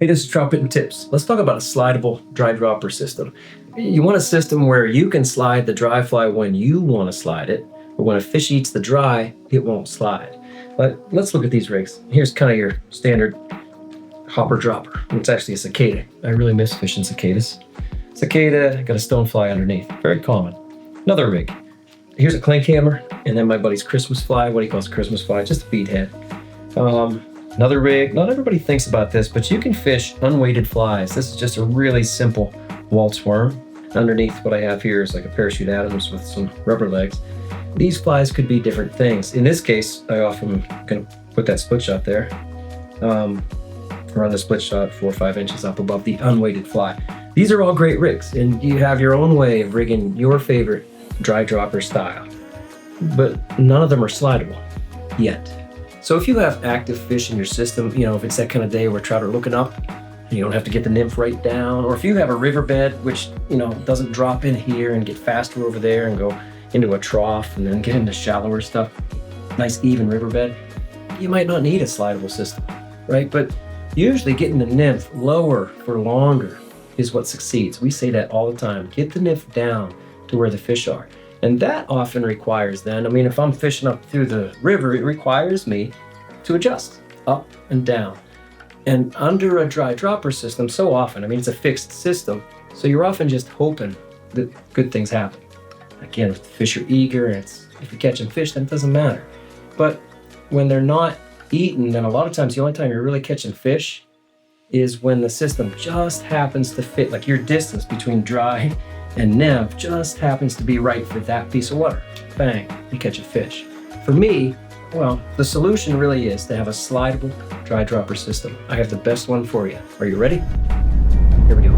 Hey, this is Troutbitten Tips. Let's talk about a slidable dry dropper system. You want a system where you can slide the dry fly when you want to slide it, but when a fish eats the dry, it won't slide. But let's look at these rigs. Here's kind of your standard hopper dropper. It's actually a cicada. I really miss fishing cicadas. Cicada, got a stonefly underneath. Very common. Another rig. Here's a clink hammer, and then my buddy's Christmas fly. What he calls a Christmas fly, just a bead head. Another rig. Not everybody thinks about this, but you can fish unweighted flies. This is just a really simple waltz worm. Underneath what I have here is like a parachute Adams with some rubber legs. These flies could be different things. In this case, I often gonna put that split shot there. Run the split shot 4 or 5 inches up above the unweighted fly. These are all great rigs, and you have your own way of rigging your favorite dry dropper style. But none of them are slidable yet. So if you have active fish in your system, if it's that kind of day where trout are looking up and you don't have to get the nymph right down, or if you have a riverbed which doesn't drop in here and get faster over there and go into a trough and then get into shallower stuff, nice even riverbed, you might not need a slidable system, right? But usually getting the nymph lower for longer is what succeeds. We say that all the time. Get the nymph down to where the fish are. And that often requires then, if I'm fishing up through the river, it requires me to adjust up and down. And under a dry dropper system, so often, it's a fixed system, so you're often just hoping that good things happen. Again, if the fish are eager, and if you're catching fish, then it doesn't matter. But when they're not eaten, then a lot of times the only time you're really catching fish is when the system just happens to fit, like your distance between dry and nymph just happens to be right for that piece of water. Bang, you catch a fish. For me, the solution really is to have a slidable dry dropper system. I have the best one for you. Are you ready? Here we go.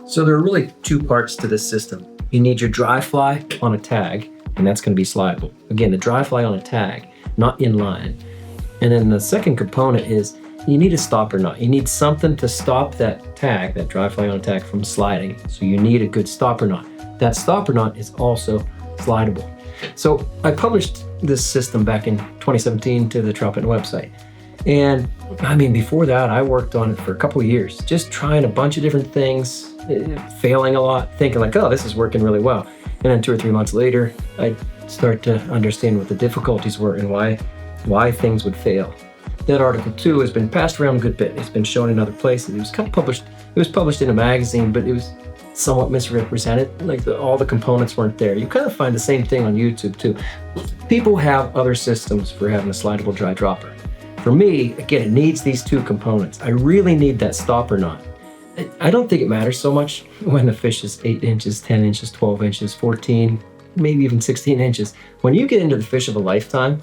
So there are really 2 parts to this system. You need your dry fly on a tag, and that's going to be slidable. Again, the dry fly on a tag, not in line. And then the second component is you need a stopper knot. You need something to stop that tag, that dry fly on a tag, from sliding. So you need a good stopper knot. That stopper knot is also slidable. So I published this system back in 2017 to the Troutbitten website. And before that, I worked on it for a couple of years, just trying a bunch of different things, failing a lot, thinking like, oh, this is working really well. And then 2 or 3 months later, I'd start to understand what the difficulties were and why things would fail. That article too has been passed around a good bit. It's been shown in other places. It was published in a magazine, but it was somewhat misrepresented. Like all the components weren't there. You kind of find the same thing on YouTube too. People have other systems for having a slidable dry dropper. For me, again, it needs these 2 components. I really need that stopper knot. I don't think it matters so much when the fish is 8 inches, 10 inches, 12 inches, 14, maybe even 16 inches. When you get into the fish of a lifetime,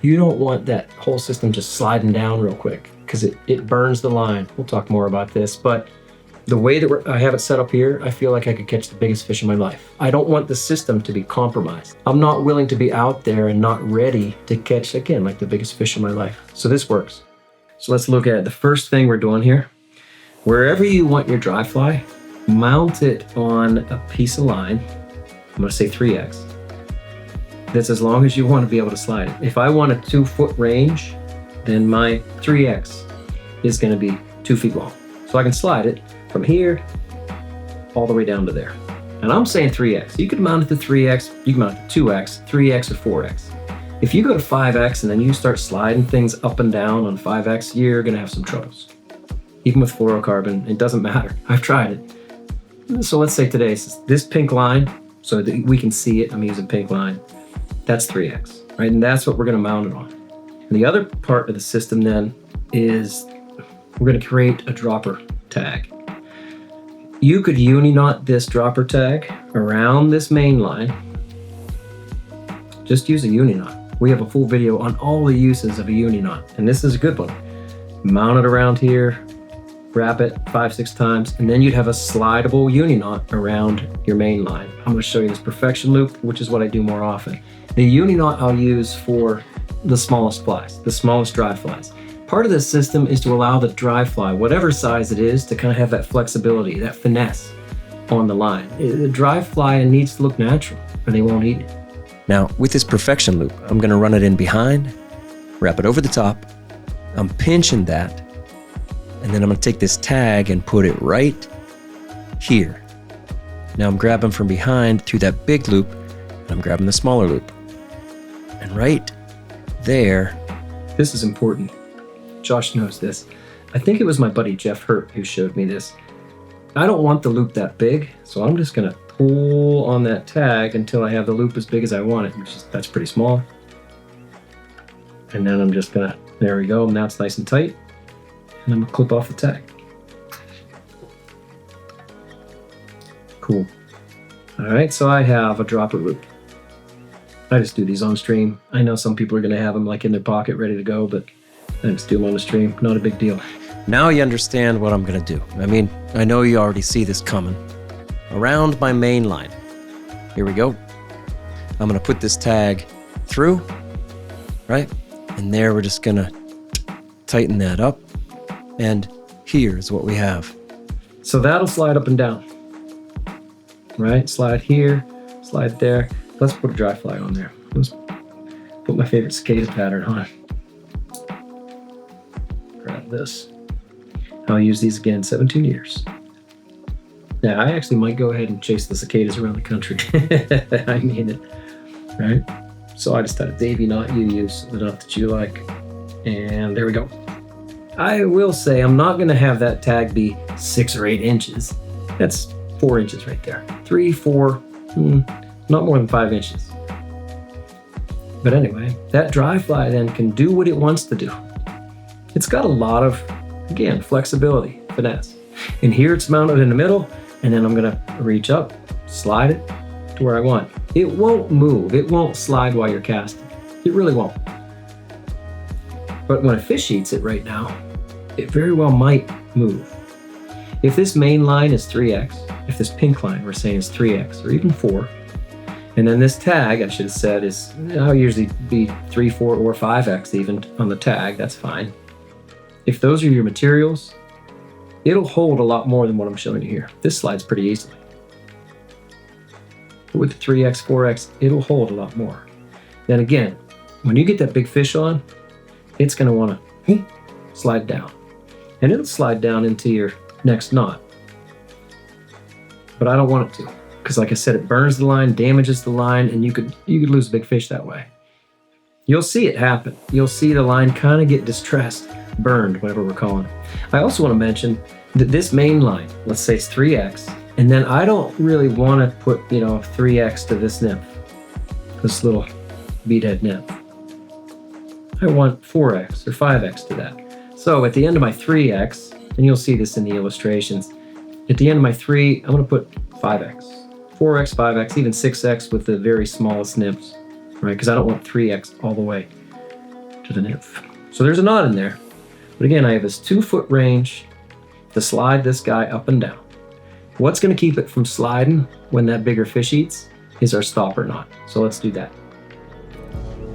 you don't want that whole system just sliding down real quick because it burns the line. We'll talk more about this, but the way that I have it set up here, I feel like I could catch the biggest fish in my life. I don't want the system to be compromised. I'm not willing to be out there and not ready to catch, again, like the biggest fish in my life. So this works. So let's look at the first thing we're doing here. Wherever you want your dry fly, mount it on a piece of line. I'm gonna say 3X. That's as long as you want to be able to slide it. If I want a 2-foot range, then my 3X is gonna be 2 feet long. So I can slide it from here all the way down to there. And I'm saying 3X. You could mount it to 3X, you can mount it to 2X, 3X, or 4X. If you go to 5X and then you start sliding things up and down on 5X, you're gonna have some troubles. Even with fluorocarbon, it doesn't matter. I've tried it. So let's say today, this pink line, so that we can see it, I'm using pink line, that's 3X, right? And that's what we're gonna mount it on. And the other part of the system then is we're gonna create a dropper tag. You could uni-knot this dropper tag around this main line. Just use a uni-knot. We have a full video on all the uses of a uni-knot, and this is a good one. Mount it around here, wrap it 5-6 times, and then you'd have a slidable uni knot around your main line. I'm going to show you this perfection loop, which is what I do more often. The uni knot I'll use for the smallest flies, the smallest dry flies. Part of this system is to allow the dry fly, whatever size it is, to kind of have that flexibility, that finesse on the line. The dry fly needs to look natural or they won't eat it. Now, with this perfection loop, I'm going to run it in behind, wrap it over the top. I'm pinching that, and then I'm going to take this tag and put it right here. Now I'm grabbing from behind through that big loop, and I'm grabbing the smaller loop. And right there, this is important. Josh knows this. I think it was my buddy Jeff Hurt who showed me this. I don't want the loop that big, so I'm just going to pull on that tag until I have the loop as big as I want it, that's pretty small. And then I'm just going to, there we go, now it's nice and tight. And I'm going to clip off the tag. Cool. All right, so I have a dropper loop. I just do these on stream. I know some people are going to have them like in their pocket ready to go, but I just do them on the stream. Not a big deal. Now you understand what I'm going to do. I mean, I know you already see this coming. Around my main line. Here we go. I'm going to put this tag through, right? And there we're just going to tighten that up. And here's what we have. So that'll slide up and down, right? Slide here, slide there. Let's put a dry fly on there. Let's put my favorite cicada pattern on. Grab this. I'll use these again 17 years. Now, I actually might go ahead and chase the cicadas around the country. I mean it, right? So I just had a Davy knot. You use the knot that you like. And there we go. I will say I'm not going to have that tag be 6 or 8 inches. That's 4 inches right there. 3, 4, not more than 5 inches. But anyway, that dry fly then can do what it wants to do. It's got a lot of, again, flexibility, finesse. And here it's mounted in the middle, and then I'm going to reach up, slide it to where I want. It won't move. It won't slide while you're casting. It really won't. But when a fish eats it right now, it very well might move. If this main line is 3x, if this pink line we're saying is 3x or even 4, and then this tag, I should have said, is, I'll usually be 3, 4, or 5x even on the tag, that's fine. If those are your materials, it'll hold a lot more than what I'm showing you here. This slides pretty easily. But with the 3x, 4x, it'll hold a lot more. Then again, when you get that big fish on, it's going to want to slide down. And it'll slide down into your next knot. But I don't want it to, because like I said, it burns the line, damages the line, and you could lose a big fish that way. You'll see it happen. You'll see the line kind of get distressed, burned, whatever we're calling it. I also want to mention that this main line, let's say it's 3x, and then I don't really want to put, 3x to this nymph, this little beadhead nymph. I want 4x or 5x to that. So at the end of my 3x, and you'll see this in the illustrations, at the end of my 3, I'm going to put 5x, 4x, 5x, even 6x with the very smallest nymphs, right? Because I don't want 3x all the way to the nymph. So there's a knot in there. But again, I have this 2-foot range to slide this guy up and down. What's going to keep it from sliding when that bigger fish eats is our stopper knot. So let's do that.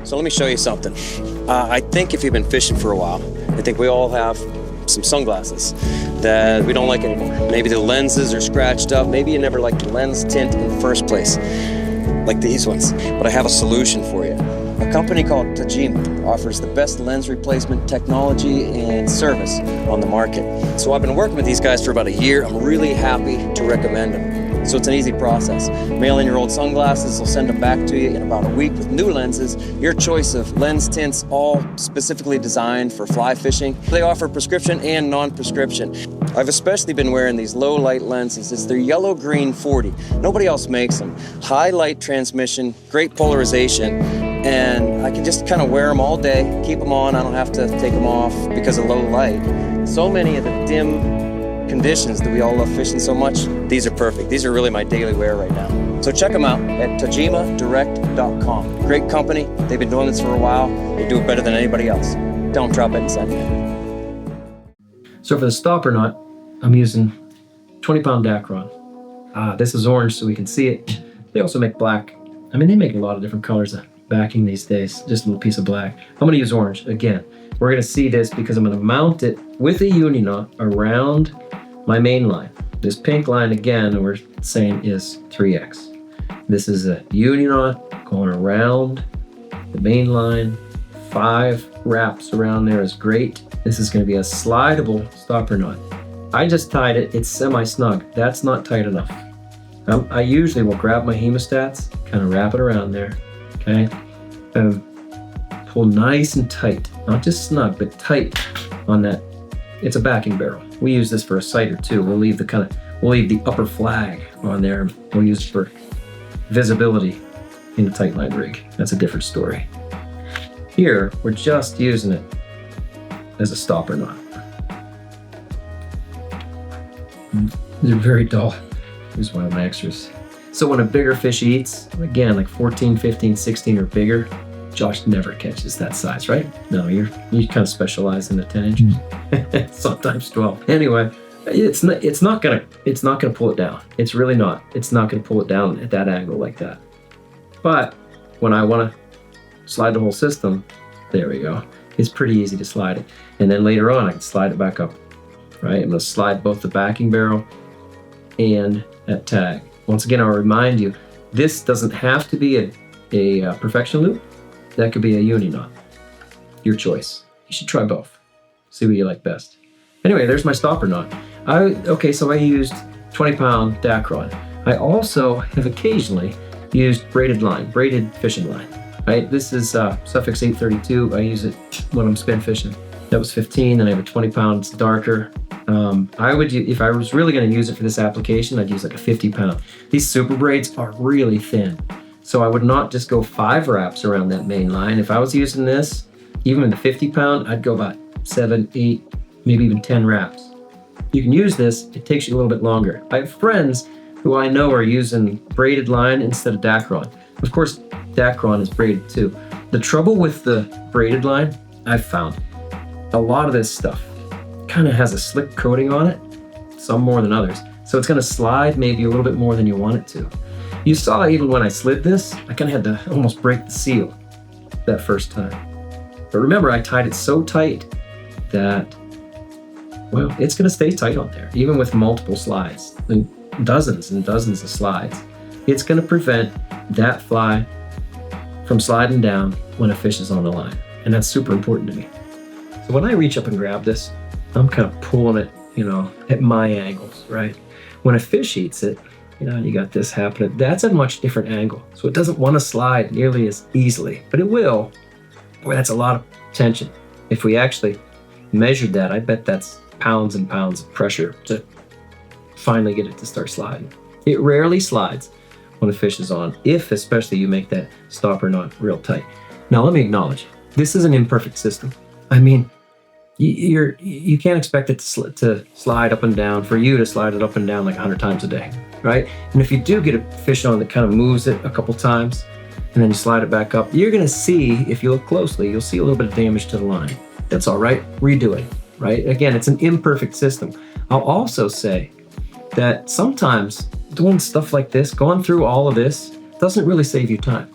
So let me show you something. I think if you've been fishing for a while, I think we all have some sunglasses that we don't like anymore. Maybe the lenses are scratched up. Maybe you never liked the lens tint in the first place, like these ones. But I have a solution for you. A company called Tajima offers the best lens replacement technology and service on the market. So I've been working with these guys for about a year. I'm really happy to recommend them. So it's an easy process. Mail in your old sunglasses, they'll send them back to you in about a week with new lenses, your choice of lens tints, all specifically designed for fly fishing. They offer prescription and non-prescription. I've especially been wearing these low light lenses. It's their yellow green 40. Nobody else makes them. High light transmission, great polarization, and I can just kind of wear them all day, keep them on. I don't have to take them off because of low light. So many of the dim conditions that we all love fishing so much, these are perfect. These are really my daily wear right now. So check them out at tajimadirect.com. Great company. They've been doing this for a while. They do it better than anybody else. Don't drop it and send it. So for the stopper knot, I'm using 20-pound Dacron. This is orange so we can see it. They also make black. I mean, they make a lot of different colors of backing these days. Just a little piece of black. I'm going to use orange again. We're going to see this because I'm going to mount it with a uni knot around my main line. This pink line again, we're saying is 3x. This is a uni knot going around the main line. 5 wraps around there is great. This is going to be a slidable stopper knot. I just tied it. It's semi-snug. That's not tight enough. I usually will grab my hemostats, kind of wrap it around there, okay, and pull nice and tight, not just snug, but tight on that. It's a backing barrel. We use this for a sighter too. We'll leave the upper flag on there. We'll use it for visibility in a tight line rig. That's a different story. Here, we're just using it as a stopper knot. They're very dull. Here's one of my extras. So when a bigger fish eats, again, like 14, 15, 16 or bigger, Josh never catches that size, right? No, you kind of specialize in the 10 inch, sometimes 12. Anyway, it's not gonna pull it down. It's really not. It's not gonna pull it down at that angle like that. But when I want to slide the whole system, there we go. It's pretty easy to slide it. And then later on, I can slide it back up, right? I'm gonna slide both the backing barrel and that tag. Once again, I'll remind you, this doesn't have to be a perfection loop. That could be a uni knot. Your choice. You should try both. See what you like best. Anyway, there's my stopper knot. So I used 20-pound Dacron. I also have occasionally used braided fishing line. Right? This is Suffix 832. I use it when I'm spin fishing. That was 15, and I have a 20 pounds darker. If I was really going to use it for this application, I'd use like a 50-pound. These super braids are really thin. So I would not just go 5 wraps around that main line. If I was using this, even with the 50-pound, I'd go about 7, 8, maybe even 10 wraps. You can use this, it takes you a little bit longer. I have friends who I know are using braided line instead of Dacron. Of course, Dacron is braided too. The trouble with the braided line, I've found, a lot of this stuff kind of has a slick coating on it, some more than others. So it's going to slide maybe a little bit more than you want it to. You saw even when I slid this, I kind of had to almost break the seal that first time. But remember, I tied it so tight that, well, it's going to stay tight on there, even with multiple slides, and dozens of slides. It's going to prevent that fly from sliding down when a fish is on the line. And that's super important to me. So when I reach up and grab this, I'm kind of pulling it, at my angles, right? When a fish eats it, you got this happening. That's a much different angle. So it doesn't want to slide nearly as easily, but it will. Boy, that's a lot of tension. If we actually measured that, I bet that's pounds and pounds of pressure to finally get it to start sliding. It rarely slides when a fish is on, if especially you make that stopper knot real tight. Now let me acknowledge, this is an imperfect system. I mean, you can't expect it to slide up and down, for you to slide it up and down like 100 times a day, right? And if you do get a fish on that kind of moves it a couple times, and then you slide it back up, you're gonna see, if you look closely, you'll see a little bit of damage to the line. That's all right, redo it, right? Again, it's an imperfect system. I'll also say that sometimes doing stuff like this, going through all of this, doesn't really save you time.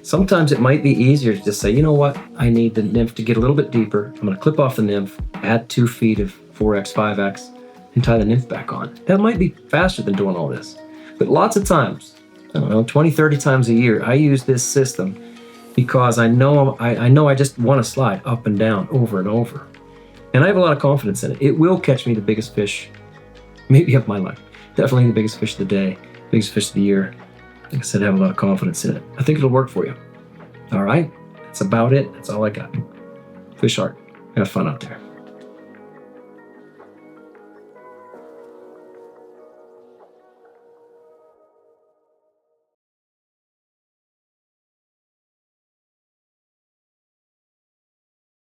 Sometimes it might be easier to just say, you know what, I need the nymph to get a little bit deeper. I'm gonna clip off the nymph, add 2 feet of 4X, 5X, and tie the nymph back on. That might be faster than doing all this. But lots of times, 20, 30 times a year, I use this system because I know I just wanna slide up and down over and over. And I have a lot of confidence in it. It will catch me the biggest fish, maybe of my life. Definitely the biggest fish of the day, biggest fish of the year. Like I said, I have a lot of confidence in it. I think it'll work for you. All right, that's about it. That's all I got. Fish art. Have fun out there.